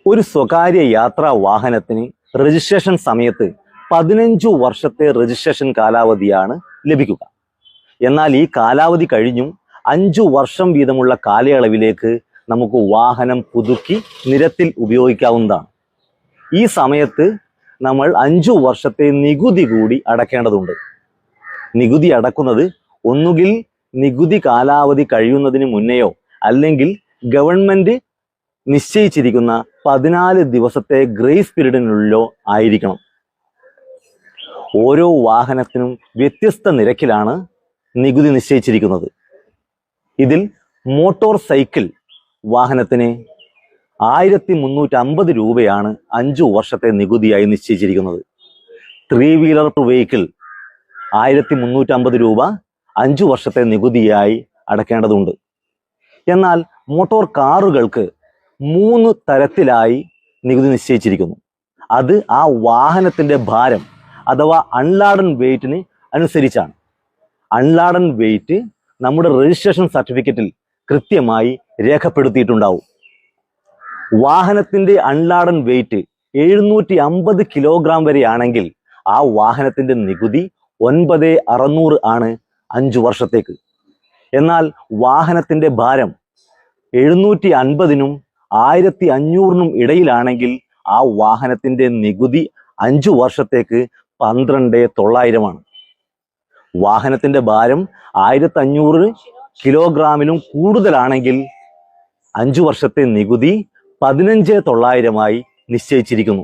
ഒരു സ്വകാര്യ യാത്രാ വാഹനത്തിന് രജിസ്ട്രേഷൻ സമയത്ത് 15 വർഷത്തെ രജിസ്ട്രേഷൻ കാലാവധിയാണ് ലഭിക്കുക. എന്നാൽ ഈ കാലാവധി കഴിഞ്ഞും 5 വർഷം വീതമുള്ള കാലയളവിലേക്ക് നമുക്ക് വാഹനം പുതുക്കി നിരത്തിൽ ഉപയോഗിക്കാവുന്നതാണ്. ഈ സമയത്ത് നമ്മൾ 5 വർഷത്തെ നികുതി കൂടി അടയ്ക്കേണ്ടതുണ്ട്. നികുതി അടക്കുന്നത് ഒന്നുകിൽ നികുതി കാലാവധി കഴിയുന്നതിന് മുന്നെയോ അല്ലെങ്കിൽ ഗവൺമെന്റ് നിശ്ചയിച്ചിരിക്കുന്ന 14 ദിവസത്തെ ഗ്രേസ് പീരീഡിനുള്ളിലോ ആയിരിക്കണം. ഓരോ വാഹനത്തിനും വ്യത്യസ്ത നിരക്കിലാണ് നികുതി നിശ്ചയിച്ചിരിക്കുന്നത്. ഇതിൽ മോട്ടോർ സൈക്കിൾ വാഹനത്തിന് 1350 രൂപയാണ് 5 വർഷത്തെ നികുതിയായി നിശ്ചയിച്ചിരിക്കുന്നത്. 3 വീലർ വെഹിക്കിൾ 1350 രൂപ 5 വർഷത്തെ നികുതിയായി അടയ്ക്കേണ്ടതുണ്ട്. എന്നാൽ മോട്ടോർ കാറുകൾക്ക് 3 തരത്തിലായി നികുതി നിശ്ചയിച്ചിരിക്കുന്നു. അത് ആ വാഹനത്തിന്റെ ഭാരം അഥവാ അൺലാഡൻ വെയിറ്റിന് അനുസരിച്ചാണ്. അൺലാഡൻ വെയിറ്റ് നമ്മുടെ രജിസ്ട്രേഷൻ സർട്ടിഫിക്കറ്റിൽ കൃത്യമായി രേഖപ്പെടുത്തിയിട്ടുണ്ടാവും. വാഹനത്തിന്റെ അൺലാഡൻ വെയിറ്റ് 750 കിലോഗ്രാം വരെയാണെങ്കിൽ ആ വാഹനത്തിന്റെ നികുതി 9600 ആണ് 5 വർഷത്തേക്ക്. എന്നാൽ വാഹനത്തിന്റെ ഭാരം 750-നും 1500-നും ഇടയിലാണെങ്കിൽ ആ വാഹനത്തിന്റെ നികുതി 5 വർഷത്തേക്ക് 12900 വാഹനത്തിന്റെ ഭാരം 1500 കിലോഗ്രാമിലും കൂടുതലാണെങ്കിൽ 5 വർഷത്തെ നികുതി 15900 നിശ്ചയിച്ചിരിക്കുന്നു.